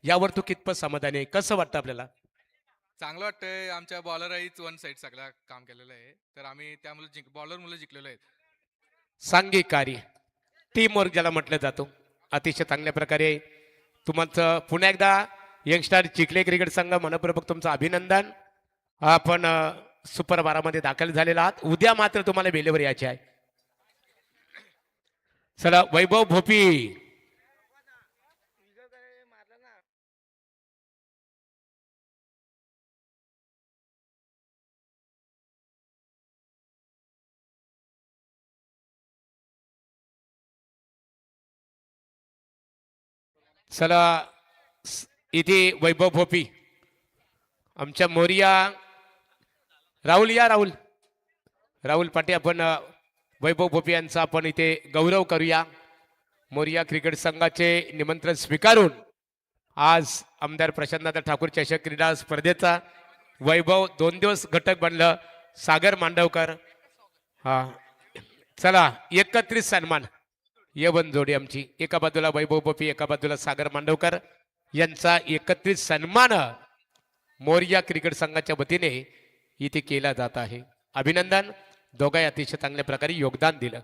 यावर तू कितपत समाधानी आहे? कसं वाटतं आपल्याला? चांगलं वाटतंय. आमच्या बॉलरहीच वन साइड सगळं काम केलेलं आहे. तर आम्ही त्यामुळे बॉलरमुळे जिंकलेलो आहेत. सांघिक कार्य, टीम वर्क ज्याला म्हटलं जातो. अतिशय चांगल्या प्रकारे तुमचं पुन्हा एकदा यंगस्टार चिखले क्रिकेट संघ मनपूर्वक तुमचं अभिनंदन. आपण सुपर 12 मध्ये दाखल झालेला आहात. उद्या मात्र तुम्हाला वेळेवर यायचे आहे. चला वैभव भोपी. चला इथे वैभव भोपी, आमच्या मोरिया राहुल या राहुल राहुल पाटे. आपण वैभव भोपी यांचा आपण इथे गौरव करूया. मोरिया क्रिकेट संघाचे निमंत्रण स्वीकारून आज आमदार प्रशांतदादा ठाकूर चषक क्रीडा स्पर्धेचा वैभव 2 दिवस घटक बनलं. सागर मांडवकर. हा चला एकत्रित सन्मान येवन जोडी आमची. एका बाजूला वैभव भोपी, एका बाजूला सागर मांडवकर यांचा एकत्रित सन्मान मोरिया क्रिकेट संघाच्या वतीने इथे केला जात आहे. अभिनंदन. दोघांनी अतिशय चांगल्या प्रकारे योगदान दिलं.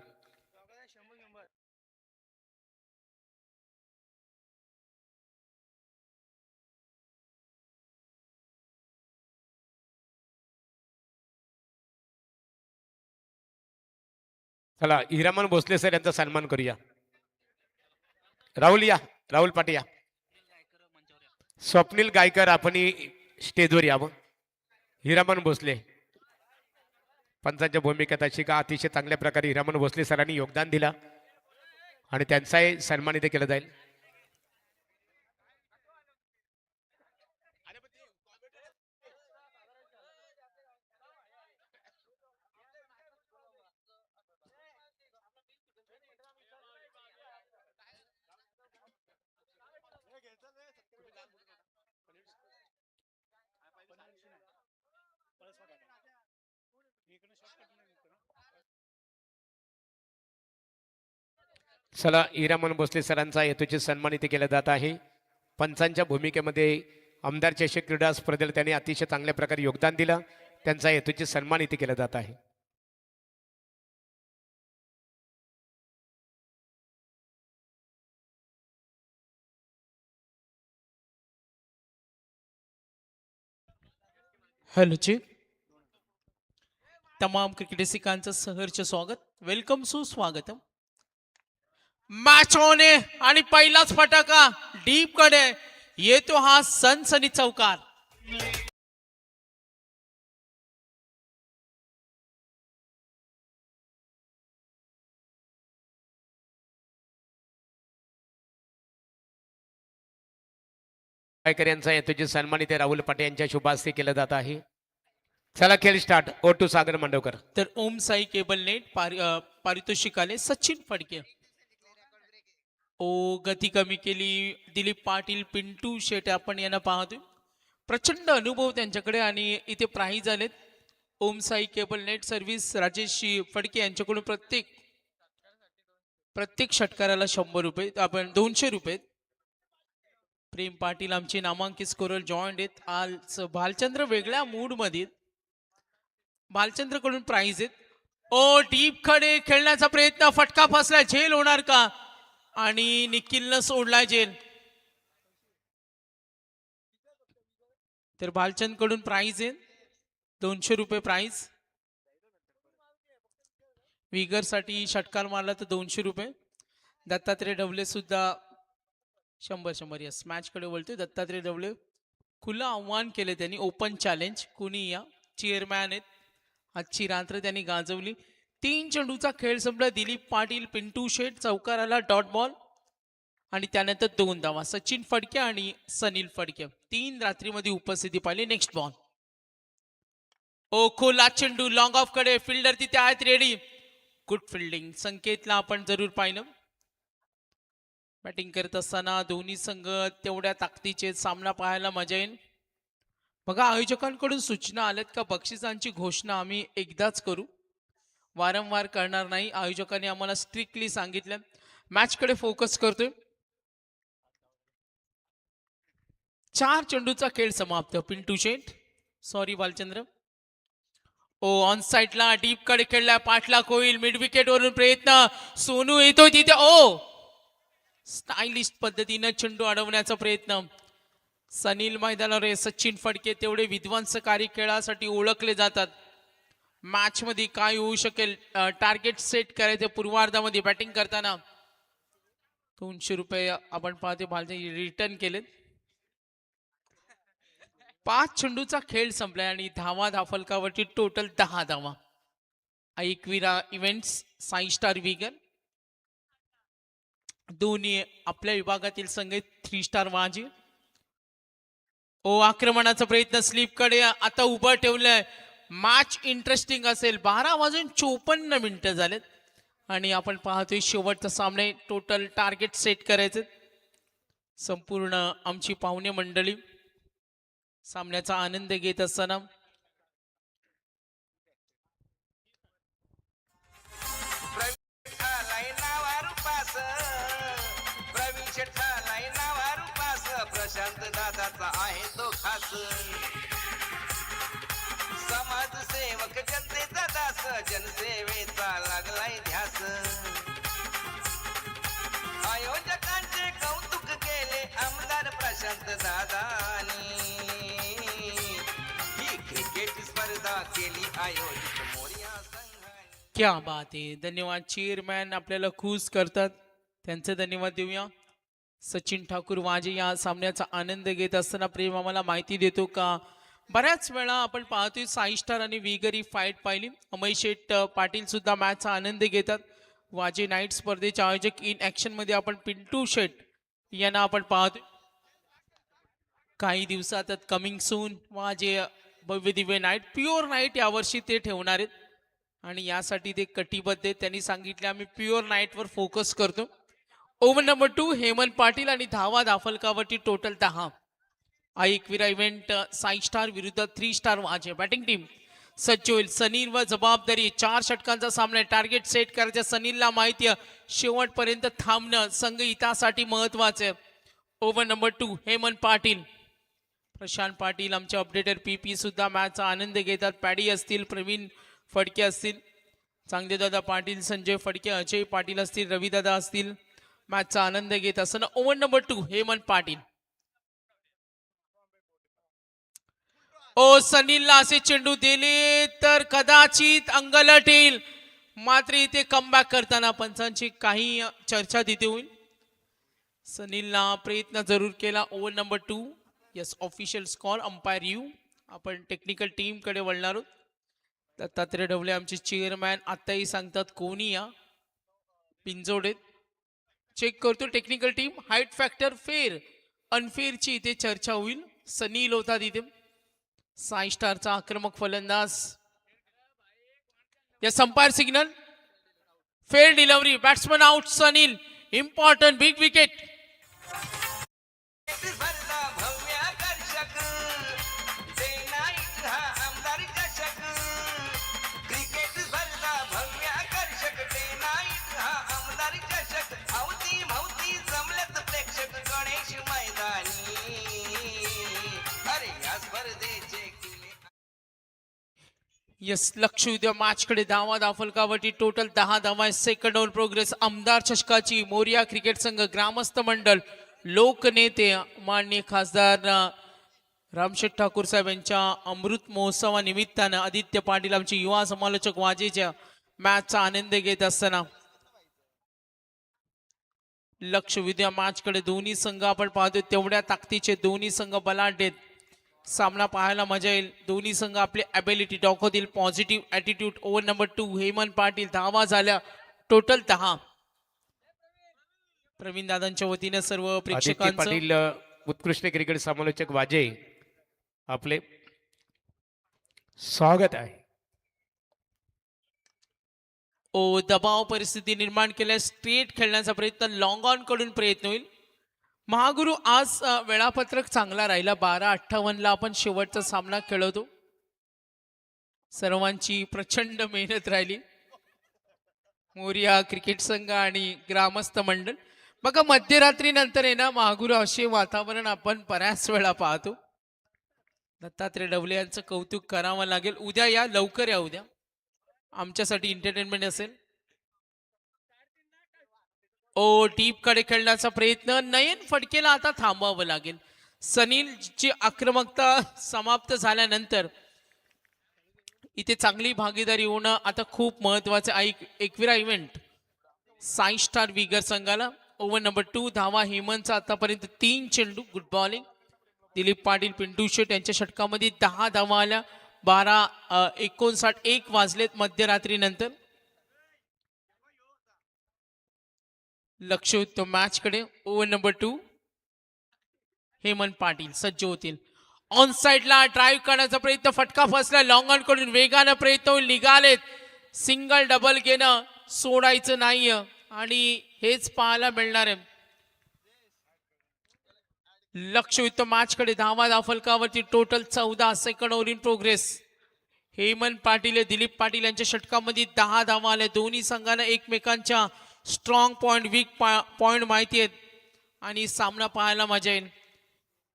चला हिरामन भोसले सर यांचा सन्मान करूया. राहुल या, राहुल पाटे या. स्वप्नील गायकर आपण स्टेजवर यावं. हिरामन भोसले पंचांच्या भूमिकेत अशी का अतिशय चांगल्या प्रकारे हिरामन भोसले सरांनी योगदान दिलं आणि त्यांचाही सन्मान इथे केला जाईल. चला हिरामन भोसले सरांचा यथोचित सन्मान इथे केला जात आहे. पंचांच्या भूमिकेमध्ये आमदार चषक क्रीडा स्पर्धेला त्यांनी अतिशय चांगल्या प्रकारे योगदान दिलं. त्यांचा यथोचित सन्मान इथे केला जात आहे. हेलो जी, तमाम क्रिकेट रसिकांचं सहर्ष स्वागत. वेलकम सुस्वागतम. मॅच ऑन आहे आणि पहिलाच फटाका डीप कडे येतो हा सनसनी चौकार. गायकर यांचा यथोचित सन्मान इथे राहुल पाटे यांच्या शुभास्ते केला जात आहे. चला खेळ स्टार्ट. ओ टू सागर मांडवकर. तर ओम साई केबल नेट पारितोषिक आले सचिन फडके. ओ गती कमी केली दिलीप पाटील, पिंटू शेट आपण यांना पाहतोय. प्रचंड अनुभव त्यांच्याकडे आणि इथे प्राईज आलेत. Om Sai cable net service Rajesh Phadke यांच्याकडून प्रत्येक षटकाराला 100 रुपये, आपण 200 रुपये. प्रेम पाटील आमचे नामांकित स्कोरर जॉईंट आहेत. आज भालचंद्र वेगळ्या मूड मध्ये. भालचंद्र कडून प्राइज आहेत. ओ डीप खडे खेळण्याचा प्रयत्न, फटका फसला. झेल होणार का? आणि निखिलनं सोडलाय झेल. तर भालचंद कडून प्राइज आहे 200 रुपये प्राइज. विगर साठी षटकार मारला तर 200 रुपये. दत्तात्रय डवले सुद्धा 100 यस. मॅच कडे बोलतोय. दत्तात्रय डवले खुलं आव्हान केले त्यांनी. ओपन चॅलेंज कुणी या. चेअरमॅन आहेत. आजची रात्र त्यांनी गाजवली. 3 चेंडूचा खेळ संपला. दिलीप पाटील, पिंटू शेट चौकाराला डॉट बॉल आणि त्यानंतर 2 धावा. सचिन फडके आणि सनील फडके 3 रात्रीमध्ये उपस्थिती पाहिली. Next ball. ओ खोला चेंडू लॉंग ऑफ कडे. फिल्डर तिथे आहेत रेडी. Good fielding. संकेतला आपण जरूर पाहिलं. बॅटिंग करत असताना दोन्ही संघ तेवढ्या ताकदीचे सामना पाहायला मजा येईल. बघा आयोजकांकडून सूचना आल्यात का बक्षिसांची घोषणा आम्ही एकदाच करू, वारंवार करणार नाही. आयोजकांनी आम्हाला स्ट्रिक्टली सांगितलं. मॅच कडे फोकस करतोय. 4 चेंडूचा खेळ समाप्त. पिंटू शेट, सॉरी बालचंद्र. ओ ऑन साईडला डीप कडे खेळला, पाठलाग होईल. मिड विकेट वरून प्रयत्न, सोनू येतो तिथे. ओ स्टायलिश पद्धतीनं चेंडू अडवण्याचा प्रयत्न. सनील मैदानावर सचिन फडके तेवढे विध्वंसकारी खेळासाठी ओळखले जातात. मॅच मध्ये काय होऊ शकेल, टार्गेट सेट करायचे पूर्वार्धामध्ये बॅटिंग करताना. 200 रुपये आपण पाहतो भालचे रिटर्न केलेत. 5 चेंडूचा खेळ संपलाय आणि धावा फलकावरती टोटल 10 धावा. ऐकविरा इव्हेंट्स, साई स्टार विगन दोन्ही आपल्या विभागातील संघ 3 स्टार वाजी. ओ आक्रमणाचा प्रयत्न स्लिप कडे आता उभं ठेवलंय. मॅच इंटरेस्टिंग असेल. 12:54 झालेत आणि आपण पाहतोय शेवटचा सामने. टोटल टार्गेट सेट करायचे. संपूर्ण आमची पाहुणे मंडळी सामन्याचा आनंद घेत असताना प्रशांत दादाचा आहे तो खास. समाजसेवक जनतेचा दास, जनसेवेचा लागलाय ध्यास. आयोजकांचे कौतुक केले आमदार प्रशांत दादानी. ही क्रिकेट स्पर्धा केली आयोजित मोरया संघाने. क्या बात आहे. धन्यवाद. चेअरमॅन आपल्याला खुश करतात, त्यांचे धन्यवाद देऊया. सचिन ठाकूर वाजे या सामन्याचा आनंद घेत असताना प्रेम आम्हाला माहिती देतो का बऱ्याच वेळा आपण पाहतोय साई स्टार आणि विगरी फाईट पाहिली. अमय शेठ पाटील सुद्धा मॅचचा आनंद घेतात. वाजे नाईट स्पर्धेचे आयोजक इन ऍक्शन मध्ये आपण पिंटू शेठ यांना आपण पाहतोय. काही दिवसातच कमिंग सून वाजे भव्य दिव्य नाईट, प्युअर नाईट यावर्षी ते ठेवणार आहेत आणि यासाठी ते कटिबद्ध आहेत. त्यांनी सांगितले आम्ही प्युअर नाईटवर फोकस करतो. ओव्हर नंबर 2 हेमंत पाटील आणि धावा दाफलकावरती टोटल 10. ऐकविरा इव्हेंट साई स्टार विरुद्ध 3 स्टार वाजे. बॅटिंग टीम सज्ज होईल. सनील व जबाबदारी. 4 षटकांचा सामना. टार्गेट सेट करायचं. सनीलला माहिती आहे शेवटपर्यंत थांबणं संघ हितासाठी महत्वाचं. ओव्हर नंबर 2 हेमंत पाटील, प्रशांत पाटील आमचे अपडेटर पीपी सुद्धा मॅचचा आनंद घेतात. पॅडी असतील, प्रवीण फडके असतील, चांगले दादा पाटील, संजय फडके, अजय पाटील असतील, रविदादा असतील, मॅचचा आनंद घेत असताना. Over number 2 Hemant Patil. ओ सनीलला असे चेंडू दिले तर कदाचित अंगलट येईल, मात्र इथे कमबॅक करताना पंचांची काही चर्चा तिथे होईल. सनीलला प्रयत्न जरूर केला. Over number 2. Yes, official score umpire you. आपण टेक्निकल टीम कडे वळणार आहोत. दत्तात्रय ढवळे आमचे चेअरमॅन आताही सांगतात कोणी या पिंजोडेत. चेक करतो technical team. Height factor fair अनफेअरची इथे चर्चा होईल. सनील होता तिथे. साई स्टारचा आक्रमक फलंदाज. या संपायर signal. Fair delivery. Batsman out. Sunil important big wicket. स्पर्धा भव्य आकर्षक. डे नाईट हा आमदार चषक. क्रिकेट स्पर्धा भव्य आकर्षक. डे नाईट हा आमदार चषक. अवती भवती जमलेत प्रेक्षक गणेश मैदानी. अरे या स्पर्धेचे किल्ले. यस, लक्ष उद्या मॅच कडे. धावा दाफलकावरती टोटल 10 धावा. Second over progress. आमदार चषकाची मोरिया क्रिकेट संघ, ग्रामस्थ मंडळ, लोकनेते माननीय खासदार रामशेठ ठाकूर साहेब यांच्या अमृत महोत्सवानिमित्तानं आदित्य पाटील आमचे युवा समालोचक वाजेच्या मॅचचा आनंद घेत असताना लक्ष विद्या मॅच कडे. दोन्ही संघ आपण पाहतोय तेवढ्या ताकदीचे. दोन्ही संघ बलाढ्य आहेत. सामना पाहायला मजा येईल. दोन्ही संघ आपली ॲबिलिटी दाखवतील, positive attitude. Over number 2 Hemant Patil. धावा झाल्या टोटल 10. प्रवीण दादांच्या वतीने सर्व आदित्य प्रेक्षकांचं पाटील उत्कृष्ट क्रिकेट समालोचक वाजे आपले स्वागत आहे. ओ दबाव परिस्थिती निर्माण केल्या. स्ट्रेट खेळण्याचा प्रयत्न, लॉंग ऑन कडून प्रयत्न होईल. महागुरु आज वेळापत्रक चांगला राहिला. 12:58 आपण शेवटचा सामना खेळवतो. सर्वांची प्रचंड मेहनत राहिली. मोरिया क्रिकेट संघ आणि ग्रामस्थ मंडळ. बघा मध्यरात्रीनंतर आहे ना महागुरू असे वातावरण आपण बऱ्याच वेळा पाहतो. दत्तात्रय डवले यांचं कौतुक करावं लागेल. उद्या या, लवकर या उद्या, आमच्यासाठी एंटरटेनमेंट असेल. ओ डीप कडे खेळण्याचा प्रयत्न, नयन फडकेला आता थांबवावं लागेल. सनीलची आक्रमकता समाप्त झाल्यानंतर इथे चांगली भागीदारी होणं आता खूप महत्वाचं आहे. एकविरा इव्हेंट साई स्टार विगर संघाला ओव्हर नंबर 2 धावा हेमंतचा आतापर्यंत 3 चेंडू. Good bowling. दिलीप पाटील पिंटू शेट यांच्या षटकामध्ये 10 धावा आल्या. 12:59 1 वाजलेत मध्यरात्रीनंतर. लक्ष उत्तम मॅच कडे. ओव्हर नंबर 2 हेमंत पाटील सज्ज होतील. ऑन साइडला ड्राईव्ह करण्याचा प्रयत्न, फटका फसला. लॉंग ऑन कडून वेगानं प्रयत्न होईल, निघालेत. सिंगल डबल घेणं सोडायचं नाहीये आणि हेच पाहायला मिळणार आहे. लक्ष उत्तम मॅच कडे. धावा फलकावरती total 14 second over in progress. Hemant Patil Dilip Patil यांच्या षटकामध्ये 10 धावा आल्या. दोन्ही संघांना एकमेकांच्या स्ट्रॉंग पॉइंट वीक पॉइंट माहिती आहेत आणि सामना पाहायला मजा येईल.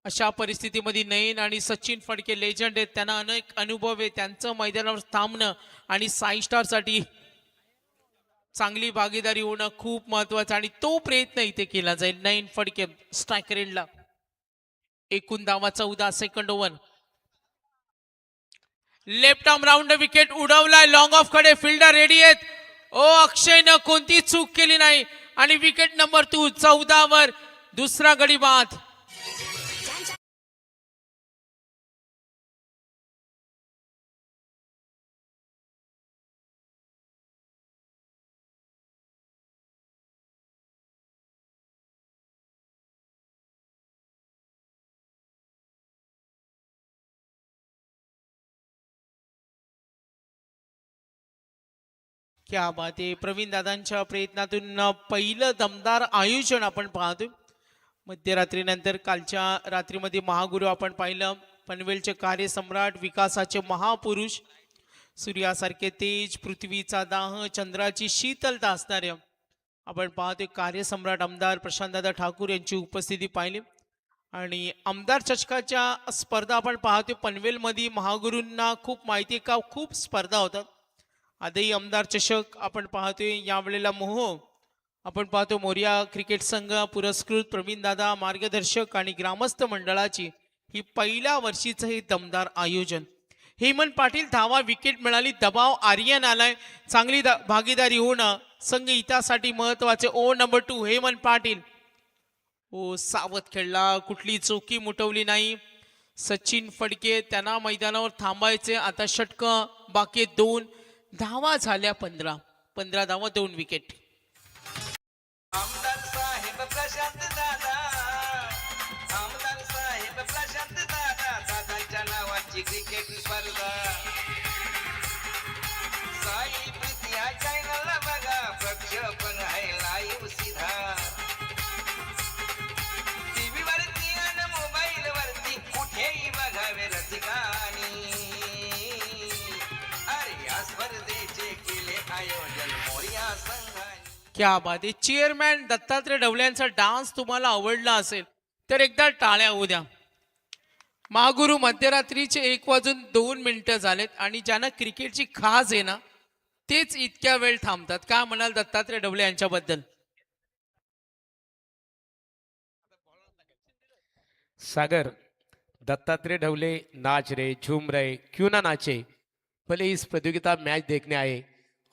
अशा परिस्थितीमध्ये नयन आणि सचिन फडके लेजंड आहेत, त्यांना अनेक अनुभव आहे. त्यांचं मैदानावर थांबणं आणि साई स्टार साठी चांगली भागीदारी होणं खूप महत्वाचं आणि तो प्रयत्न इथे केला जाईल. नयन फडके स्ट्रायकर एंडला. एकूण धावा 14 second over. Left arm round wicket उडवलाय. लॉंग ऑफ कडे फिल्डर रेडी आहेत. ओ अक्षयनं कोणती चूक केली नाही आणि विकेट नंबर 2 14 वर दुसरा गडी बाद. क्या बात आहे. प्रवीण दादांच्या प्रयत्नातून पहिलं दमदार आयोजन आपण पाहतोय. मध्यरात्रीनंतर कालच्या रात्रीमध्ये महागुरू आपण पाहिलं. पनवेलचे कार्यसम्राट, विकासाचे महापुरुष, सूर्यासारखे तेज, पृथ्वीचा दाह, चंद्राची शीतलता असणारे आपण पाहतोय कार्यसम्राट आमदार प्रशांतदादा ठाकूर यांची उपस्थिती पाहिली. आणि आमदार चषकाच्या स्पर्धा आपण पाहतोय. पनवेलमध्ये महागुरूंना खूप माहिती आहे का, खूप स्पर्धा होतात. आजही आमदार चषक आपण पाहतोय. यावेळेला मोह आपण पाहतो मोरिया क्रिकेट संघ पुरस्कृत प्रवीण दादा मार्गदर्शक आणि ग्रामस्थ मंडळाची ही पहिल्या वर्षीचं हे दमदार आयोजन. हेमंत पाटील धावा विकेट मिळाली. दबाव आर्यन आलाय. चांगली भागीदारी होणं संघ हितासाठी महत्वाचे. Over number 2 Hemant Patil. ओ सावध खेळला, कुठली चौकी मुटवली नाही. सचिन फडके त्यांना मैदानावर थांबायचे. आता षटक बाकी 2 धावा झाल्या. 15 धावा 2 विकेट. आमदार साहेब प्रशांत दादा, आमदार साहेब प्रशांत दादा, दादांच्या नावाची क्रिकेट स्पर्धा. साई प्रीती या चॅनलला बघा, प्रक्षेपण आहे लाईव्ह सीधा. टीव्ही वरती आणि मोबाईल वरती कुठेही बघावे रसिकानी. अरे या स्पर्धेचे केले आयोजन मोरया संघाने. क्या बात आहे. चेअरमॅन दत्तात्रय डवल्यांचा डान्स तुम्हाला आवडला असेल तर एकदा टाळ्या होऊ द्या. महागुरू मध्यरात्रीचे 1:02 झालेत आणि ज्यांना क्रिकेटची खास आहे ना तेच इतक्या वेळ थांबतात. काय म्हणाल दत्तात्रय डवले यांच्याबद्दल? सागर, दत्तात्रेय ढवले नाच रहे, झूम रहे, क्यों ना नाचे, भले इस प्रतियोगिता मैच देखने आए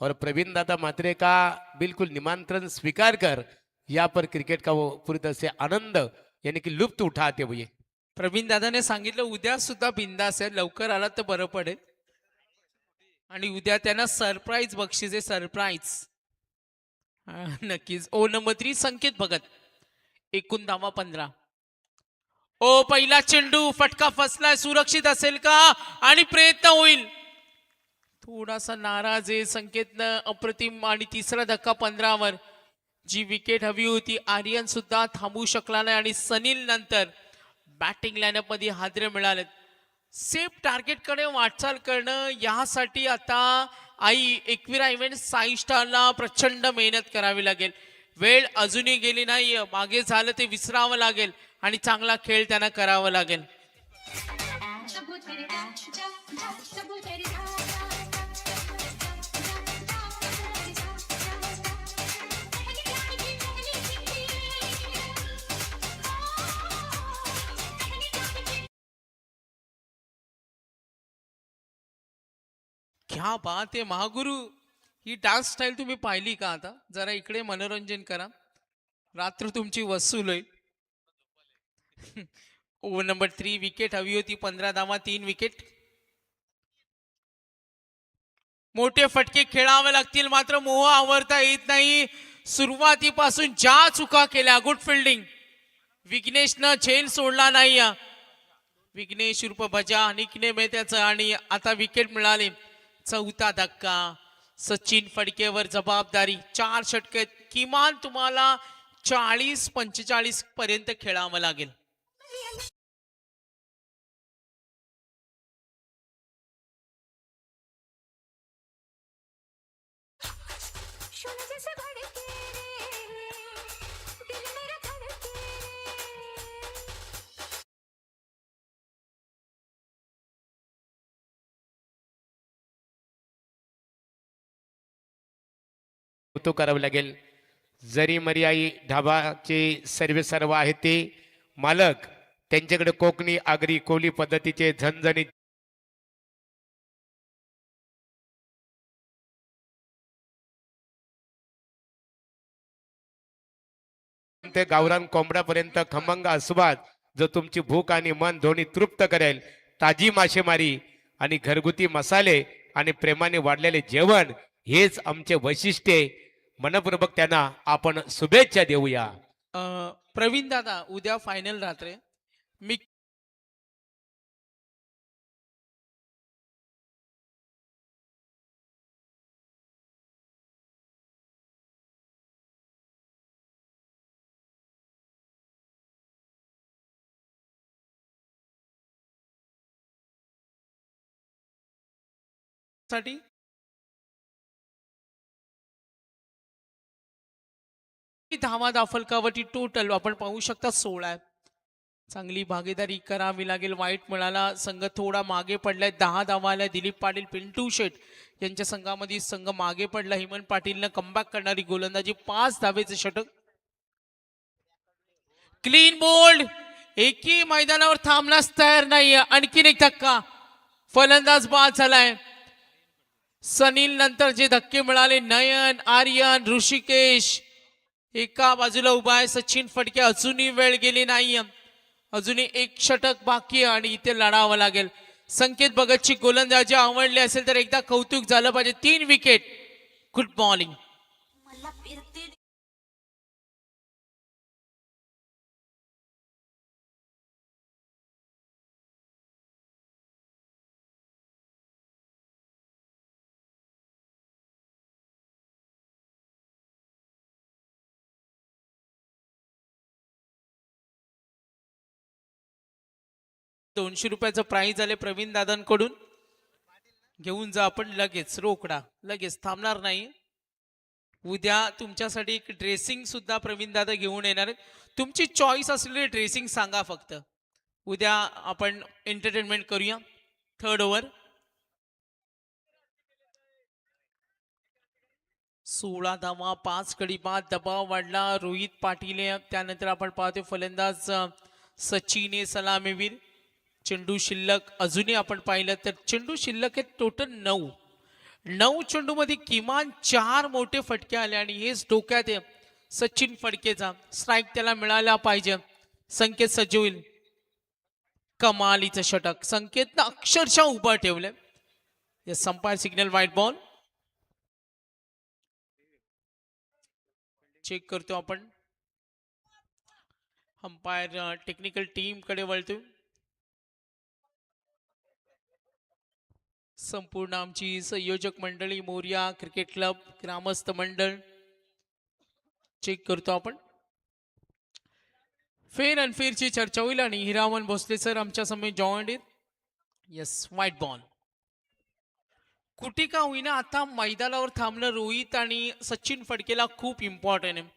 और प्रवीण दादा मात्रे का बिल्कुल निमंत्रण स्वीकार कर यहाँ पर क्रिकेट का वो पूरी तरह से आनंद यानी कि लुप्त उठाते हुए. प्रवीण दादाने सांगितलं उद्या सुद्धा बिंदास आहे, लवकर आला तर बरं पडेल. आणि उद्या त्यांना सरप्राईज बक्षीस आहे. सरप्राईज नक्कीच. ओ नंबर 3 संकेत भगत. एकूण धावा 15. ओ पहिला चेंडू फटका फसलाय. सुरक्षित असेल का आणि प्रयत्न होईल. थोडासा नाराज आहे संकेतनं. अप्रतिम. आणि तिसरा धक्का 15 वर. जी विकेट हवी होती आर्यन सुद्धा थांबू शकला नाही आणि सनील नंतर बॅटिंग लाईनअप मध्ये हादरे मिळाले. सेफ टार्गेट कडे वाटचाल करणं यासाठी आता एकविरा इव्हेंट साई स्टारला प्रचंड मेहनत करावी लागेल. वेळ अजूनही गेली नाहीये, मागे झालं ते विसरावं लागेल आणि चांगला खेळ त्यांना करावा लागेल. क्या बात आहे महागुरु. ही डान्स स्टाईल तुम्ही पाहिली का? आता जरा इकडे मनोरंजन करा, रात्र तुमची वसूल होईल. ओव्हर नंबर 3 विकेट हवी होती. 15 धावा 3 विकेट. मोठे फटके खेळावे लागतील, मात्र मोह आवरता येत नाही. सुरुवातीपासून ज्या चुका केल्या, गुड फिल्डिंग. विघ्नेशनं झेल सोडला नाही. विघ्नेश उर्फ भजा निकनेम आहे त्याचं आणि आता विकेट मिळाली. चौथा धक्का. सचिन फडकेवर जबाबदारी. 4 षटके, किमान तुम्हाला 40-45 पर्यंत खेळावं लागेल. तो करावं लागेल. जरी मर्याई ढाबाचे सर्व आहेत ते मालक, त्यांच्याकडे कोकणी आगरी कोली पद्धतीचे झणझणीत ते गावरान कोंबड्यापर्यंत खमंग आस्वाद जो तुमची भूक आणि मन दोन्ही तृप्त करेल. ताजी मासेमारी आणि घरगुती मसाले आणि प्रेमाने वाढलेले जेवण हेच आमचे वैशिष्ट्य आहे. मनपूर्वक त्यांना आपण शुभेच्छा देऊया. प्रवीण दादा, उद्या फायनल रात्र. मी साठी धावा दाफलकावरती टोटल आपण पाहू शकता 16 आहे. चांगली भागीदारी करावी लागेल. वाईट मिळाला, संघ थोडा मागे पडलाय. 10 धावा आल्या. दिलीप पाटील, पिंटू शेट यांच्या संघामध्ये संघ मागे पडला. हेमंत पाटीलनं कमबॅक करणारी गोलंदाजी. 5 धावेचे षटक. Clean bowled. एकही मैदानावर थांबण्यास तयार नाही. आणखीन एक धक्का. फलंदाज बाद झालाय. सनील नंतर जे धक्के मिळाले, नयन, आर्यन, ऋषिकेश एका बाजूला उभा आहे. सचिन फडके, अजूनही वेळ गेली नाही. अजूनही एक षटक बाकी आहे आणि इथे लढावं लागेल. संकेत भगतची गोलंदाजी आवडली असेल तर एकदा कौतुक झालं पाहिजे. 3 विकेट. Good bowling. ₹200 प्राइज आले प्रवीण दादांकडून. घेऊन जा आपण लगेच, रोकडा, लगेच थांबणार नाही. उद्या तुमच्यासाठी एक ड्रेसिंग सुद्धा प्रवीण दादा घेऊन येणार आहेत. तुमची चॉईस असलेली ड्रेसिंग सांगा फक्त. उद्या आपण एंटरटेनमेंट करूया. 3rd over. 16 धावा, 5 गडी बाद. दबाव वाढला. रोहित पाटील, त्यानंतर आपण पाहतोय फलंदाज सचिन सलामीवीर. चेंडू शिल्लक अजूनही आपण पाहिलं तर चेंडू शिल्लक आहे टोटल 9 चेंडूमध्ये किमान 4 मोठे फटके आले आणि हेच डोक्यात आहे सचिन फडकेचा. स्ट्राईक त्याला मिळाला पाहिजे. संकेत सज्ज होईल. कमालीचं षटक. संकेतनं अक्षरशः उभा ठेवलंय. संपायर सिग्नल व्हाईट बॉल. चेक करतो आपण. अंपायर टेक्निकल टीम कडे वळतो. संपूर्ण आमची संयोजक मंडळी, मोरिया क्रिकेट क्लब, ग्रामस्थ मंडळ. चेक करतो आपण. फेर अनफेअरची चर्चा होईल आणि हिरामन भोसले सर आमच्या समोर जॉईंट आहेत. Yes, white ball. कुठे का होईना आता मैदानावर थांबणं रोहित आणि सचिन फडकेला खूप इम्पॉर्टंट आहे.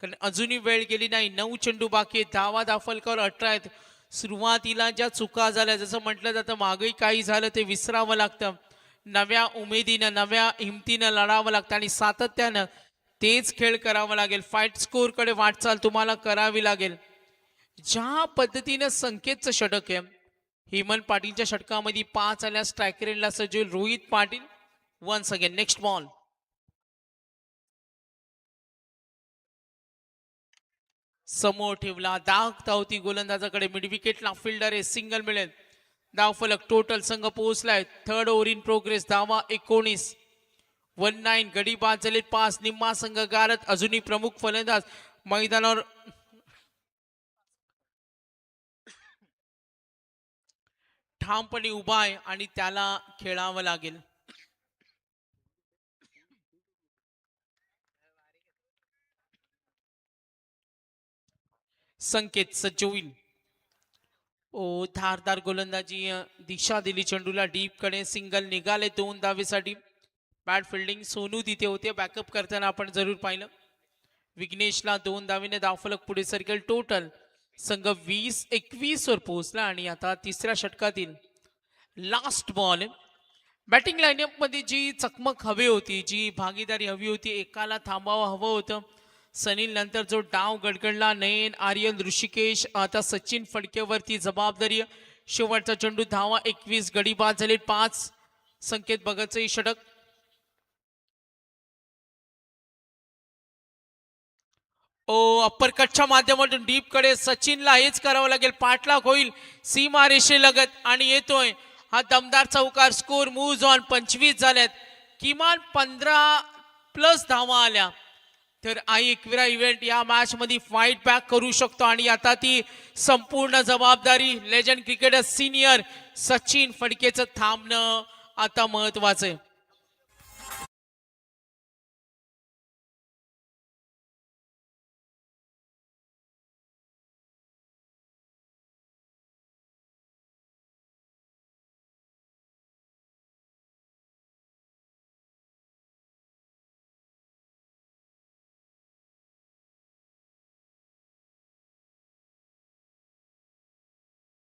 कारण अजूनही वेळ गेली नाही. 9 चेंडू बाकी आहेत. धावा दाफलकावर 18 आहेत. सुरुवातीला ज्या चुका झाल्या, जसं म्हटलं जातं मागही काही झालं ते विसरावं लागतं. नव्या उमेदीनं नव्या हिमतीनं लढावं लागतं आणि सातत्यानं तेच खेळ करावा लागेल. फाईट स्कोअरकडे वाटचाल तुम्हाला करावी लागेल. ज्या पद्धतीनं संकेतचं षटक आहे, हेमंत पाटीलच्या षटकामध्ये 5 आल्या. स्ट्रायक रेंजला सजवेल Rohit Patil. Once again next ball. समोर ठेवला, दाग धावती गोलंदाजाकडे. मिड विकेटला फिल्डर आहे, सिंगल मिळेल. धावफलक टोटल संघ पोहोचलाय. Third over in progress. धावा 19. 19 गडी बाद झाले 5. निम्मा संघ गारत. अजूनही प्रमुख फलंदाज मैदानावर ठामपणे उभा आहे आणि त्याला खेळावं लागेल. संकेत सज्ज होईल. ओ धारदार गोलंदाजी दिशा दिली चेंडूला डीप कडे. सिंगल निघाले 2 धावेसाठी. बॅट फिल्डिंग सोनू तिथे होते. बॅकअप करताना आपण जरूर पाहिलं. विघ्नेशला 2 धावेने धावफलक पुढे सरकेल. टोटल संघ 20-21 वर पोहोचला आणि आता तिसऱ्या षटकातील लास्ट बॉल. बॅटिंग लाईनअप मध्ये जी चकमक हवी होती, जी भागीदारी हवी होती, एकाला थांबावं हवं होतं. सनील नंतर जो डाव गडगडला, नयन, आर्यन, ऋषिकेश, आता सचिन फडकेवरती जबाबदारी. शेवटचा चेंडू धावा 21. गडी बाद झाले 5. संकेत भगतचं षटक. ओ अप्पर कटच्या माध्यमातून डीप कडे. सचिनला हेच करावं लागेल. पाठलाग होईल सीमा रेषेलगत आणि येतोय हा दमदार चौकार. Score moves on. 25 झाल्यात. किमान 15+ धावा आल्या तर एकविरा इव्हेंट या मॅच मध्ये फाईट बॅक करू शकतो आणि आता ती संपूर्ण जबाबदारी लेजंड क्रिकेटर सिनियर सचिन फडकेचं थांबणं आता महत्वाचं आहे.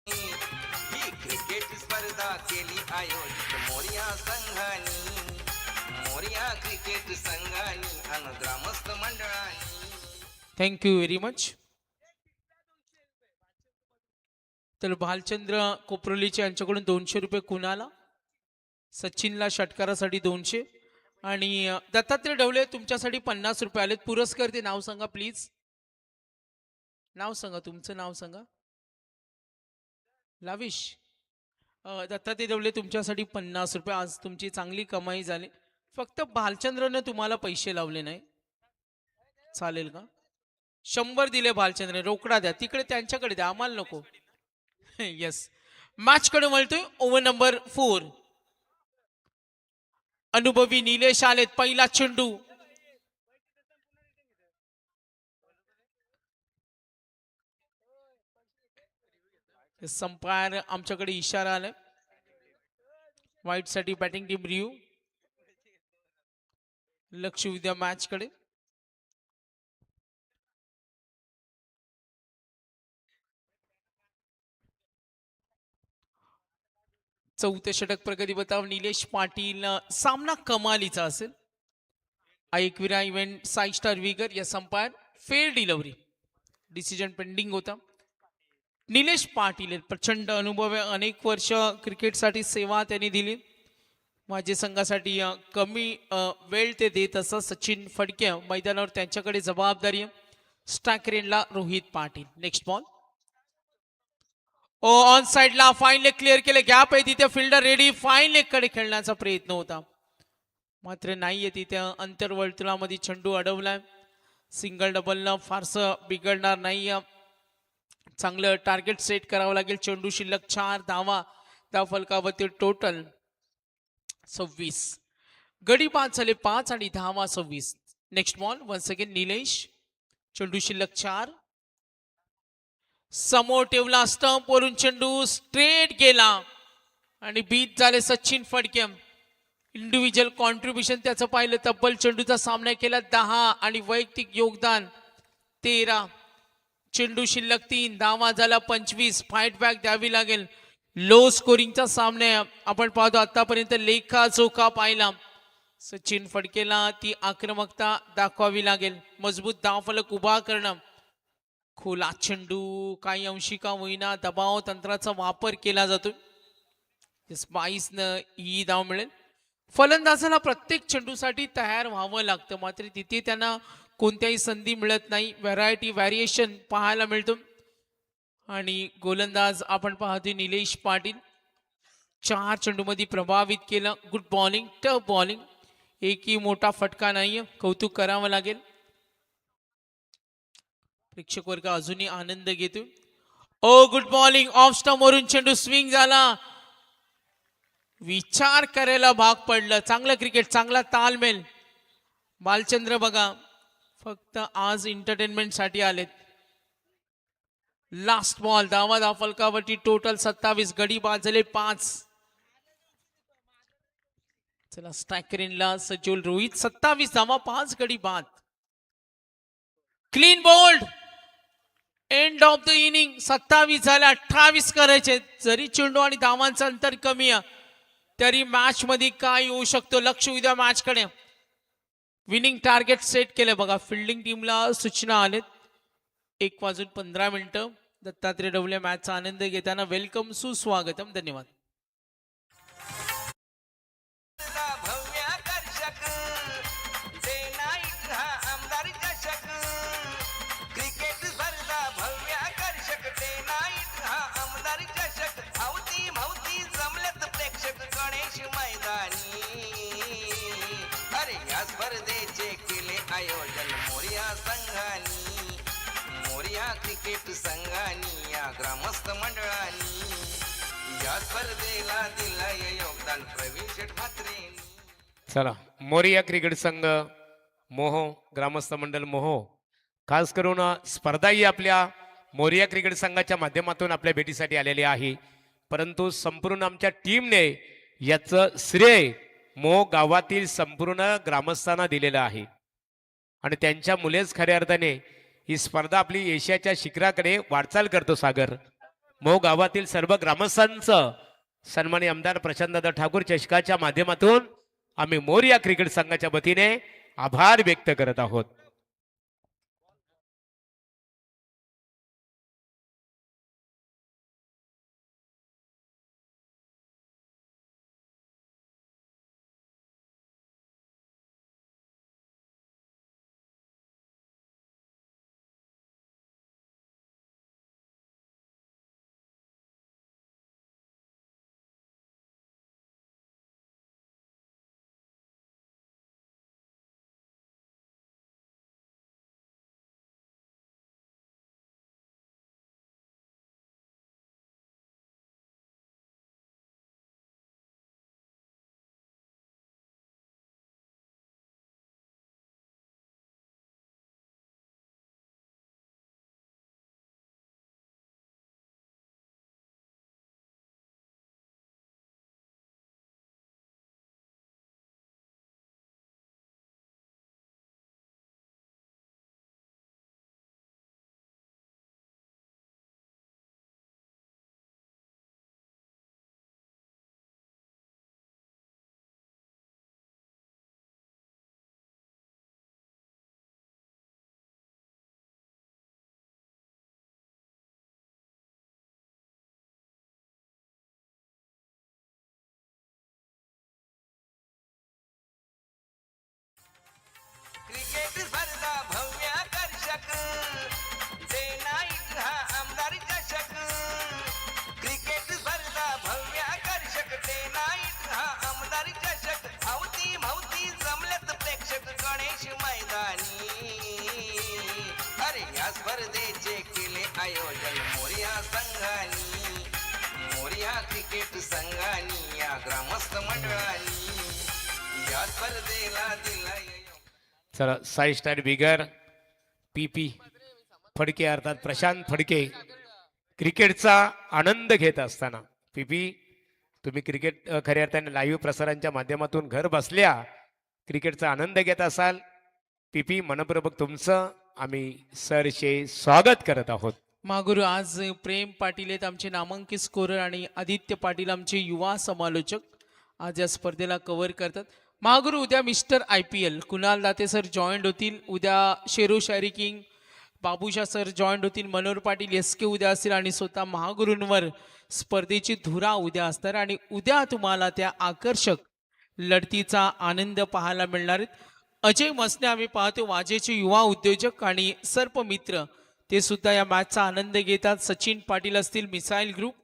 ही क्रिकेट स्पर्धा केली आयोजित मोरया संघानी. मोरया क्रिकेट संघानी अन ग्रामस्थ मंडळानी. Thank you very much. तर भालचंद्र कोपरोलीचे यांच्याकडून 200 रुपये कुणाला, सचिनला षटकारासाठी 200 आणि दत्तात्रय ढवळे तुमच्यासाठी 50 रुपये आलेत. पुरस्कार ते नाव सांगा प्लीज. नाव सांगा, तुमचं नाव सांगा. लाविश. दत्तात्रय ढवळे तुमच्यासाठी 50 रुपये. आज तुमची चांगली कमाई झाली. फक्त भालचंद्रने तुम्हाला पैसे लावले नाही, चालेल का? 100 दिले भालचंद्र, रोकडा द्या तिकडे, त्यांच्याकडे द्या, आम्हाला नको. येस. मॅच कडे वळतोय. Over number 4. अनुभवी निलेश आलेत. पहिला चेंडू. संपायर आमच्याकडे इशारा आलाय. व्हाईट साठी बॅटिंग टीम रिव्ह्यू. लक्ष उद्या मॅच कडे. चौथे षटक प्रगती बताव निलेश पाटील. सामना कमालीचा असेल. Ekvira event 5 star vigour. या संपायर फेअर डिलिव्हरी. डिसिजन पेंडिंग होता. निलेश पाटील प्रचंड अनुभव आहे. अनेक वर्ष क्रिकेटसाठी सेवा त्यांनी दिली. माझे संघासाठी कमी वेळ ते देत असं. सचिन फडके मैदानावर त्यांच्याकडे जबाबदारी. स्ट्रायक रेंजला Rohit Patil. Next ball. On साइडला फाईन लेग क्लिअर केले. गॅप आहे तिथे. Fielder ready. फाईन लेग कडे खेळण्याचा प्रयत्न होता, मात्र नाहीये तिथे. अंतर्वर्तुळामध्ये चेंडू अडवलाय. सिंगल डबल फारसं बिघडणार नाही. चांगलं टार्गेट सेट करावं लागेल. चेंडू शिल्लक 4 धावा. धावफलकावरती टोटल 26. गडी बाद झाले 5 आणि धावा 26. Next ball. Once again Nilesh. चेंडू शिल्लक 4. समोर ठेवला. स्टंप वरून चेंडू स्ट्रेट गेला आणि बीट झाले सचिन फडके. इंडिव्हिज्युअल कॉन्ट्रीब्युशन त्याचं पाहिलं. तब्बल चेंडूचा सामना केला 10 आणि वैयक्तिक योगदान 13. चेंडू शिल्लक 3, धावा झाला 25. फाईट बॅक द्यावी लागेल. लो स्कोरिंगचा सामना आपण पाहतो. आतापर्यंत लेखा चोखा पाहिला. सचिन फडकेला ती आक्रमकता दाखवावी लागेल. मजबूत धावफलक उभा करणं. खोला चेंडू काही अंशी का होईना दबाव तंत्राचा वापर केला जातो. 22 ही धाव मिळेल. फलंदाजाला प्रत्येक चेंडूसाठी तयार व्हावं लागतं, मात्र तिथे त्यांना कोणत्याही संधी मिळत नाही. व्हॅरिएशन पाहायला मिळतो. आणि गोलंदाज आपण पाहतोय निलेश पाटील. 4 चेंडूमध्ये प्रभावित केलं. Good bowling, tough bowling. एकही मोठा फटका नाहीये, कौतुक करावं लागेल. प्रेक्षक वर्ग अजूनही आनंद घेतो. ओ गुड बॉलिंग, ऑफ स्टंप वरून चेंडू स्विंग झाला. विचार करायला भाग पडलं. चांगलं क्रिकेट, चांगला तालमेल. बालचंद्र बघा फक्त आज एंटरटेनमेंट साठी आलेत. लास्ट बॉल, धावा फलकावरती टोटल 27. गडी बाद झाले 5. चला स्ट्रायकर इनला सज्जोल रोहित. 27 धावा, 5 गडी बाद. Clean bowled. End of the inning. 27 झाले, 28 करायचे. जरी चेंडू आणि धावांचं अंतर कमी आहे तरी मॅच मध्ये काय येऊ शकतो. लक्ष उद्या मॅच कडे. विनिंग टार्गेट सेट केलं बघा. फिल्डिंग टीमला सूचना आलेत. 1:15 दत्तात्रय डवले मॅचचा आनंद घेताना. वेलकम, सुस्वागतम, धन्यवाद. भव्य आकर्षक डे नाईट हा आमदार चषक. क्रिकेट स्पर्धा भव्य आकर्षक डे नाईट हा आमदार चषक. अवती भवती जमलेत प्रेक्षक गणेश मैदानी. अरे या स्पर्धेचे केले आयोजन मोरया संघानी. मोरया क्रिकेट संघानी या ग्रामस्थ मंडळानी. या स्पर्धेला दिलंय योगदान प्रवीण शेठ म्हात्रेंनी. चला मोरिया क्रिकेट संघ मोहो, ग्रामस्थ मंडळ मोहो, खास करून स्पर्धा ही आपल्या मोरिया क्रिकेट संघाच्या माध्यमातून आपल्या भेटीसाठी आलेली आहे. परंतु संपूर्ण आमच्या टीमने याचं श्रेय मोह गावातील संपूर्ण ग्रामस्थांना दिलेलं आहे. आणि त्यांच्या मुलेच खऱ्या अर्थाने ही स्पर्धा आपली एशियाच्या शिखराकडे वाटचाल करतो. सागर मोह गावातील सर्व ग्रामस्थांचं सन्माननीय आमदार प्रशांतदादा ठाकूर चषकाच्या माध्यमातून आम्ही मोरिया क्रिकेट संघाच्या वतीने आभार व्यक्त करत आहोत. क्रिकेट स्पर्धा भव्य आकर्षक डे नाईट हा आमदार चषक. क्रिकेट स्पर्धा भव्य आकर्षक डे नाईट हा आमदार चषक. अवती भवती जमलेत प्रेक्षक गणेश मैदानी. अरे या स्पर्धेचे केले आयोजन मोरया संघानी. मोरया क्रिकेट संघानी या ग्रामस्थ मंडळानी. या स्पर्धेला दिलाय. चला साई स्टार बिगर पीपी फडके अर्थात प्रशांत फडके क्रिकेटचा आनंद घेत असताना. पीपी तुम्ही क्रिकेट खऱ्या अर्थाने लाईव्ह प्रसारांच्या माध्यमातून घर बसल्या क्रिकेटचा आनंद घेत असाल. पीपी मनपूर्वक तुमचं आम्ही सरचे स्वागत करत आहोत. महागुरु आज प्रेम पाटील आहेत आमचे नामांकित स्कोरर आणि आदित्य पाटील आमचे युवा समालोचक आज या स्पर्धेला कव्हर करतात. महागुरु उद्या mister IPL Kunal Date sir joint होतील. उद्या शेरू शायरी किंग बाबूशा सर जॉईंट होतील. मनोहर पाटील SK उद्या असतील आणि स्वतः महागुरूंवर स्पर्धेची धुरा उद्या असणार आणि उद्या तुम्हाला त्या आकर्षक लढतीचा आनंद पाहायला मिळणार आहेत. अजय मसने आम्ही पाहतो वाजेचे युवा उद्योजक आणि सर्पमित्र ते सुद्धा या मॅचचा आनंद घेतात. सचिन पाटील असतील मिसाईल ग्रुप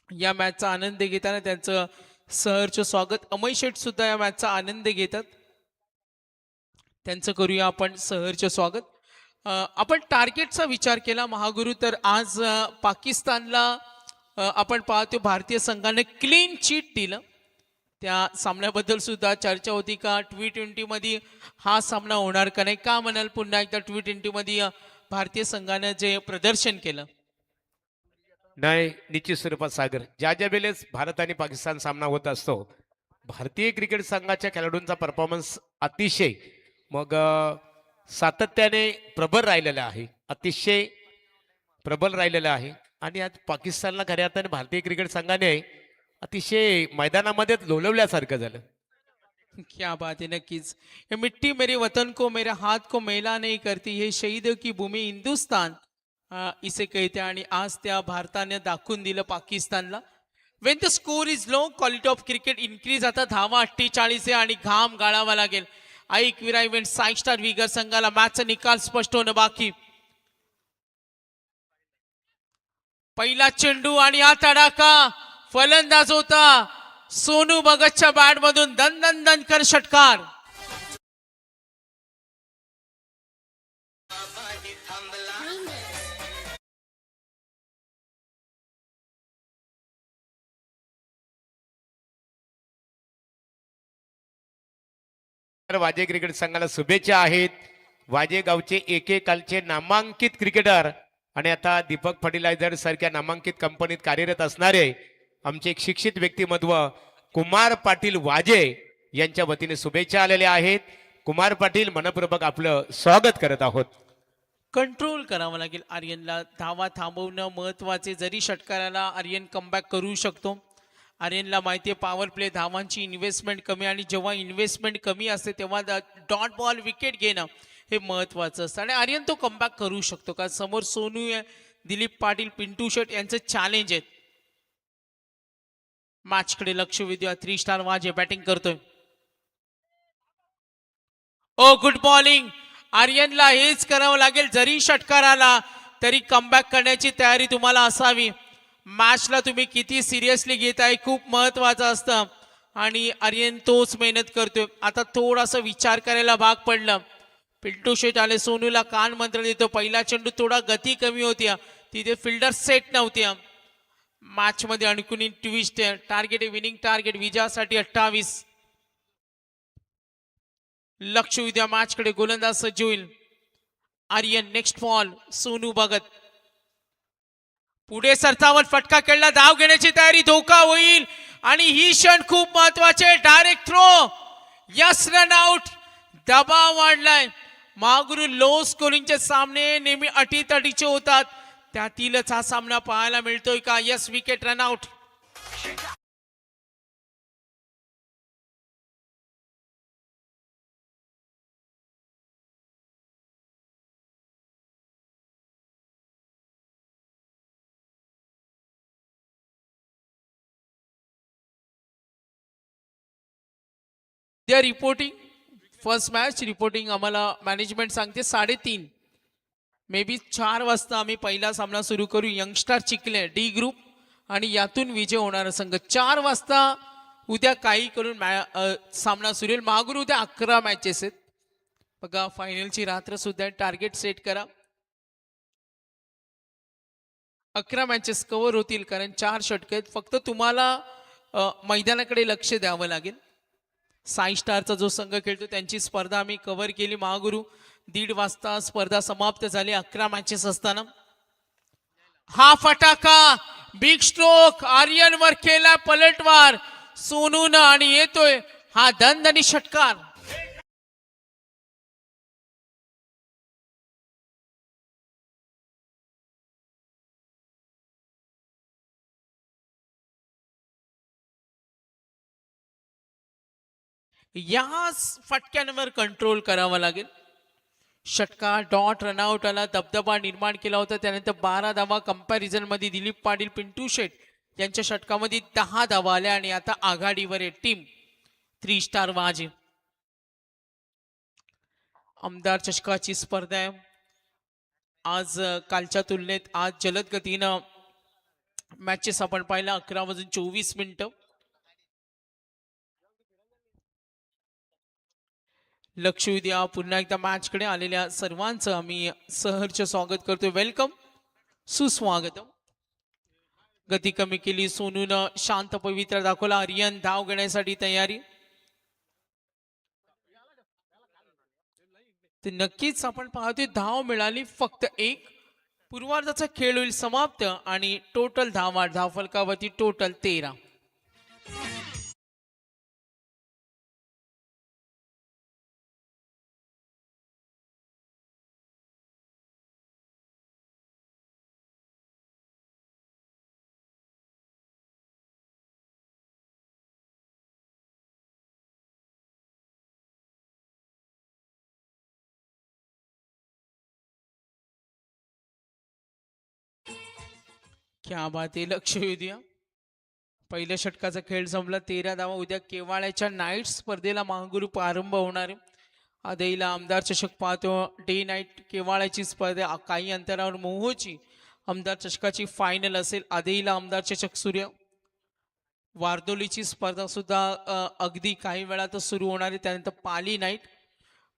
या मॅचचा आनंद घेताना त्यांचं सहर्ष स्वागत. अमय शेठ सुद्धा या मॅचचा आनंद घेतात, त्यांचं करूया आपण सहर्ष स्वागत. आपण टार्गेटचा विचार केला महागुरु तर आज पाकिस्तानला आपण पाहतो भारतीय संघाने क्लीन चीट दिलं. त्या सामन्याबद्दल सुद्धा चर्चा होती का T20 मध्ये हा सामना होणार का नाही. का म्हणाल पुन्हा एकदा T20 मध्ये भारतीय संघाने जे प्रदर्शन केलं. नाही, निश्चित स्वरूपात सागर, ज्या ज्या वेळेस भारत आणि पाकिस्तान सामना होत असतो भारतीय क्रिकेट संघाच्या खेळाडूंचा परफॉर्मन्स अतिशय मग सातत्याने प्रबल राहिलेला आहे, अतिशय प्रबल राहिलेला आहे. आणि आज पाकिस्तानला खऱ्या अर्थाने भारतीय क्रिकेट संघाने अतिशय मैदानामध्ये लोलवल्यासारखं झालं. क्या बात आहे. नक्कीच ये मिट्टी मेरे वतन को मेरे हाथ को मैला नहीं करती, हे शहीद की भूमी हिंदुस्तान इसे कहते. आणि आज त्या भारताने दाखवून दिलं पाकिस्तानला. Wien the score is low quality of cricket increase. आता धावा 48 आहे आणि घाम गाळावा लागेल. ऐक विरा इव्हेंट 6 स्टार विगर संघाला मॅचचा निकाल स्पष्ट होणं बाकी. पहिला चेंडू आणि हा तडाखा फलंदाज होता सोनू भगतच्या बॅट मधून दन दन दन कर षटकार. वाजे क्रिकेट संघाला शुभेच्छा आहेत. वाजे गावचे एकेकालचे नामांकित क्रिकेटर आणि आता दीपक फर्टिलायझर सारख्या नामांकित कंपनीत कार्यरत असणारे आमचे एक शिक्षित व्यक्तिमत्व कुमार पाटील वाजे यांच्या वतीने शुभेच्छा आलेल्या आहेत. कुमार पाटील मनपूर्वक आपलं स्वागत करत आहोत. कंट्रोल करावं लागेल आर्यनला. धावा थांबवणं महत्वाचे. जरी षटकाराला आर्यन कमबॅक करू शकतो. आर्यनला माहिती आहे पॉवर प्ले धावांची इन्व्हेस्टमेंट कमी आणि जेव्हा इन्व्हेस्टमेंट कमी असते तेव्हा डॉट बॉल विकेट घेणं हे महत्वाचं असतं आणि आर्यन तो कमबॅक करू शकतो. का समोर सोनू आहे, दिलीप पाटील, पिंटू शेट यांचं चॅलेंज आहे. मॅचकडे लक्ष वेधूया. 3 स्टार वाजे बॅटिंग करतोय. ओ गुड बॉलिंग. आर्यनला हेच करावं लागेल. जरी षटकार आला तरी कमबॅक करण्याची तयारी तुम्हाला असावी. मॅचला तुम्ही किती सिरियसली घेताय खूप महत्वाचं असतं आणि आर्यन तोच मेहनत करतोय. आता थोडासा विचार करायला भाग पडलं. पिंटू शेट आले, सोनूला कान मंत्र देतो. पहिला चेंडू थोडा गती कमी होती, तिथे फिल्डर सेट नव्हती. मॅच मध्ये आणखी ट्विस्ट. टार्गेट विनिंग टार्गेट विजयासाठी 28. लक्ष उद्या मॅचकडे. गोलंदाज सज्ज होईल आर्यन. Next ball Sonu Bhagat. पुढे सरसावत फटका खेळला. धाव घेण्याची तयारी. धोका होईल आणि ही क्षण खूप महत्वाचे. Direct throw. Yes run out. दबाव वाढलाय. महागुरु लो स्कोरिंगचे सामने नेहमी अटीतटीचे होतात. त्यातीलच हा सामना पाहायला मिळतोय का. Yes wicket run out. They are reporting first match. Reporting आम्हाला मॅनेजमेंट सांगते 3:30 मे बी 4 वाजता आम्ही पहिला सामना सुरू करू. यंगस्टार चिखले डी ग्रुप आणि यातून विजय होणारा संघ. 4 वाजता उद्या काही करून सामना सुरू होईल. महागुरु उद्या 11 मॅचेस आहेत बघा. फायनलची रात्र सुद्धा. टार्गेट सेट करा. 11 मॅचेस कव्हर होतील कारण 4 षटक आहेत. फक्त तुम्हाला मैदानाकडे लक्ष द्यावं लागेल. 6 स्टारचा जो संघ खेळतो त्यांची स्पर्धा आम्ही कव्हर केली. महागुरु 1:30 वाजता स्पर्धा समाप्त झाली 11 मॅचेस असताना. हा फटाका बिग स्ट्रोक आर्यन वर केला पलटवार सोनून आणि येतोय हा दणदणी षटकार. या फटक्यांवर कंट्रोल करावा लागेल. षटकार डॉट रनआउट आला, दबदबा निर्माण केला होता. त्यानंतर 12 धावा कंपॅरिझन मध्ये दिलीप पाटील, पिंटू शेट यांच्या षटकामध्ये 10 धावा आल्या आणि आता आघाडीवर आहे टीम 3 स्टार वाजे. आमदार चषकाची स्पर्धा आहे आज. कालच्या तुलनेत आज जलद गतीनं मॅचेस आपण पाहिला. 11:24. लक्ष द्या पुन्हा एकदा मॅचकडे आलेल्या सर्वांचं आम्ही सहर्ष स्वागत करतोय. वेलकम, सुस्वागतम. गती कमी केली सोनूनं, शांत पवित्र दाखवला. आर्यन धाव घेण्यासाठी तयारी. तर नक्कीच आपण पाहतोय धाव मिळाली फक्त एक. पूर्वार्धाचा खेळ होईल समाप्त आणि टोटल धावा धावफलकावरती टोटल 13. क्या बात आहे. लक्ष येऊ द्या. पहिल्या षटकाचा खेळ संपला. 13 धावा. उद्या केवाळ्याच्या नाईट स्पर्धेला महागुरु प्रारंभ होणार आहे. आदईला आमदार चषक पाहतो. डे नाईट केवाळ्याची स्पर्धा काही अंतरावर मोहोची आमदार चषकाची फायनल असेल. आदईला आमदार चषक सूर्य. वारदोलीची स्पर्धा सुद्धा अगदी काही वेळातच सुरू होणार आहे. त्यानंतर पाली नाईट.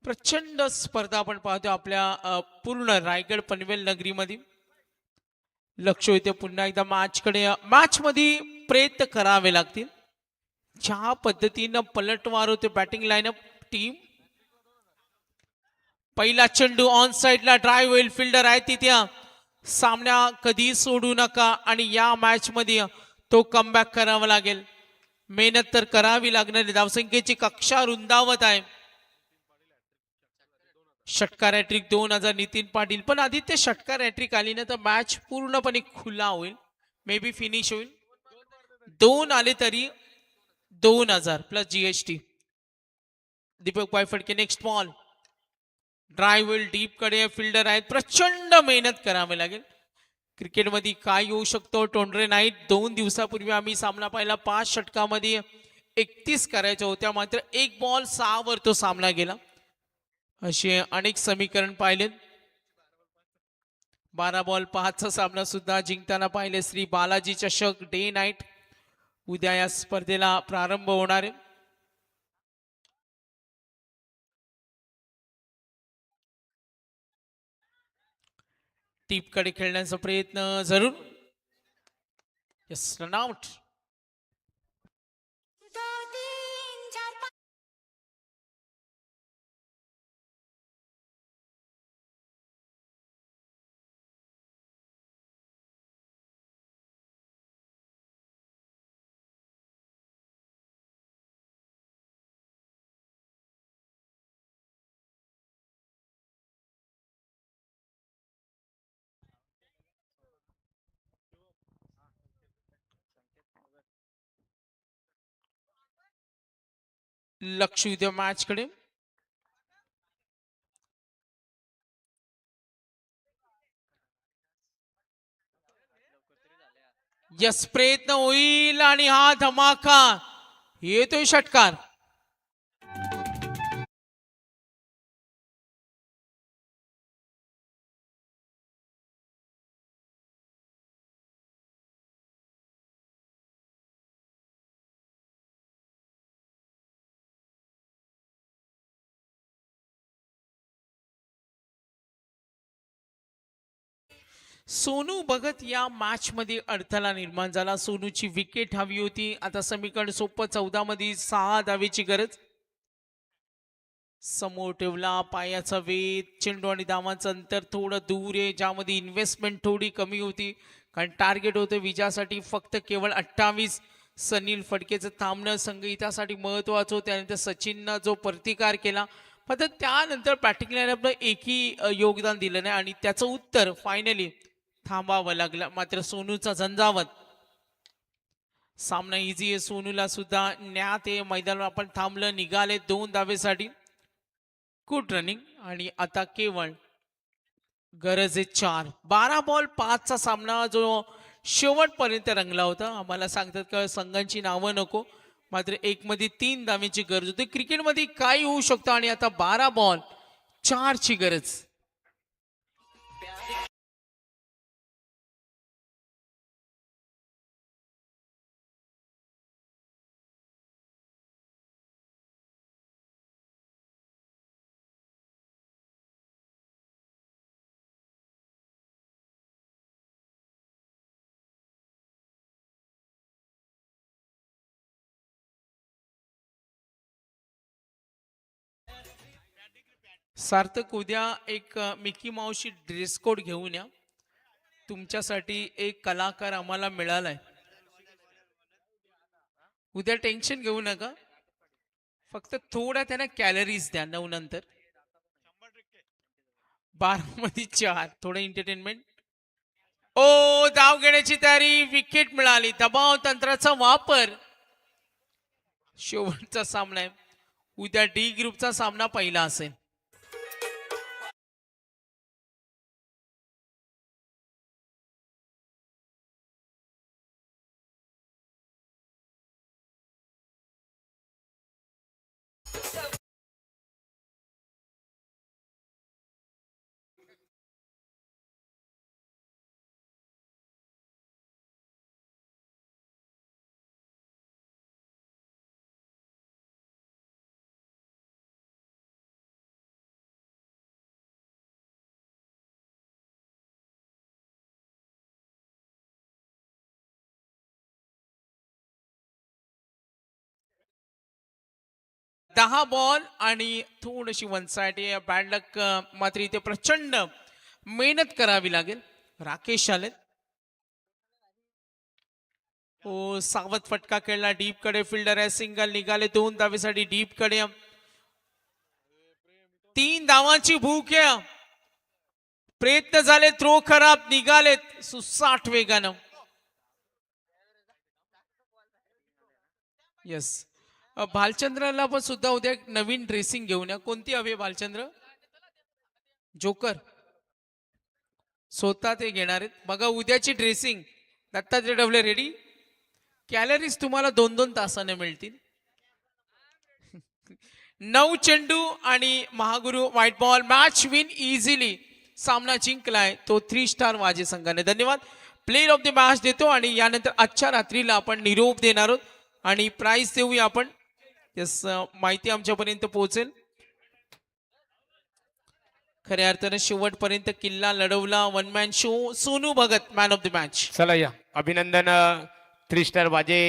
प्रचंड स्पर्धा आपण पाहतो आपल्या पूर्ण रायगड पनवेल नगरीमध्ये. लक्ष होते पुन्हा एकदा मॅचकडे. मॅच मध्ये प्रयत्न करावे लागतील. ज्या पद्धतीनं पलटवार होते बॅटिंग लाईनअप टीम. पहिला चेंडू ऑन साइडला ड्राईव्ह होईल. फिल्डर आहे तिथे. सामना कधी सोडू नका आणि या मॅच मध्ये तो कमबॅक करावा लागेल. मेहनत तर करावी लागणार. धावसंख्येची कक्षा रुंदावत आहे. षटकार हॅट्रिक 2000 नितीन पाटील. पण आदित्य षटकार हॅट्रिक आली ना तर मॅच पूर्णपणे खुला होईल. मे बी फिनिश होईल. 2 आले तरी 2000 प्लस GST. दीपक वायफडके नेक्स्ट बॉल. ड्राईव्ह होईल डीप कडे. फिल्डर आहेत. प्रचंड मेहनत करावी लागेल. क्रिकेटमध्ये काय येऊ शकतो. टोंडरे नाईट 2 दिवसापूर्वी आम्ही सामना पाहिला. 5 षटकामध्ये 31 करायच्या होत्या. मात्र 1 बॉल 6 वर तो सामना गेला. असे अनेक समीकरण पाहिलेत. 12 बॉल 5चा सामना सुद्धा जिंकताना पाहिले. श्री बालाजी चषक डे नाईट उद्या या स्पर्धेला प्रारंभ होणार आहे. टीपकडे खेळण्याचा प्रयत्न जरूर. Yes, run out. लक्ष द्या मॅच कडे. यस, प्रयत्न होईल आणि हा धमाका येतोय षटकार. सोनू भगत या मॅच मध्ये अडथळा निर्माण झाला. सोनूची विकेट हवी होती. आता समीकरण सोपं. 14 मध्ये 6 धावेची गरज. समोर ठेवला पायाचा वेध. चेंडू आणि धावांचं अंतर थोडं दूर आहे. ज्यामध्ये इन्व्हेस्टमेंट थोडी कमी होती. कारण टार्गेट होतं विजयासाठी फक्त केवळ 28. सनील फडकेचं थांबणं संगीतासाठी महत्वाचं होतं. त्यानंतर सचिननं जो प्रतिकार केला मात्र त्यानंतर बॅटिंग लाईनअपनं एकही योगदान दिलं नाही आणि त्याचं उत्तर फायनली थांबावं लागलं. मात्र सोनूचा झंझावत. सामना इझी आहे. सोनूला सुद्धा न्यात आहे. मैदानावर आपण थांबलं, निघाले 2 धावेसाठी. Good running. आणि आता केवळ गरज आहे 4. 12 बॉल 5चा सामना जो शेवटपर्यंत रंगला होता. आम्हाला सांगतात का संघांची नावं नको, मात्र 1 मध्ये 3 धावेची गरज होती. क्रिकेटमध्ये काही होऊ शकतं आणि आता 12 बॉल 4ची गरज. सार्थक, उद्या एक मिकी माऊशी ड्रेस कोड घेऊन या. तुमच्यासाठी एक कलाकार आम्हाला मिळालाय. उद्या टेन्शन घेऊ नका, फक्त थोड्या त्यांना कॅलरीज द्या 9 नंतर. 12 मध्ये 4. थोडं एंटरटेनमेंट. ओ, धाव घेण्याची तयारी. विकेट मिळाली. दबाव तंत्राचा वापर. शेवटचा सामना आहे. उद्या डी ग्रुपचा सामना पहिला असेल. दहा बॉल आणि थोडीशी वन साइड. बॅड लक. मात्र इथे प्रचंड मेहनत करावी लागेल. राकेश आले. ओ, सावध फटका खेळला डीप कडे. फिल्डर आहे. सिंगल. निघाले 2 धावेसाठी डीप कडे. 3 धावांची भूक आहे. प्रयत्न झाले. थ्रो खराब. निघालेत सुसाट वेगानं. येस. भालचंद्रला पण सुद्धा उद्या एक नवीन ड्रेसिंग घेऊन या. कोणती हवी भालचंद्र? जोकर स्वतः ते घेणार आहेत. बघा उद्याची dressing. Dattatray Dabale ready. Calories तुम्हाला 2-2 तासाने मिळतील. 9 चेंडू आणि Mahaguru white ball. Match win easily. सामना जिंकलाय तो 3 स्टार वाजे संघाने. धन्यवाद. प्लेयर ऑफ द मॅच देतो आणि यानंतर आजच्या रात्रीला आपण निरोप देणार आहोत आणि प्राइज देऊया आपण. यस, माहिती आमच्यापर्यंत पोहोचेल. खऱ्या अर्थानं शेवटपर्यंत किल्ला लढवला. 1 man show. Sonu Bhagat man of the match. चला या. अभिनंदन. 3 स्टार वाजे.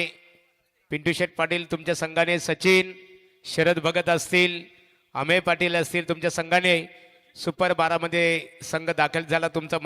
पिंटू शेठ पाटील तुमच्या संघाने. सचिन, शरद भगत असतील, अमेय पाटील असतील तुमच्या संघाने. सुपर 12 मध्ये संघ दाखल झाला तुमचा.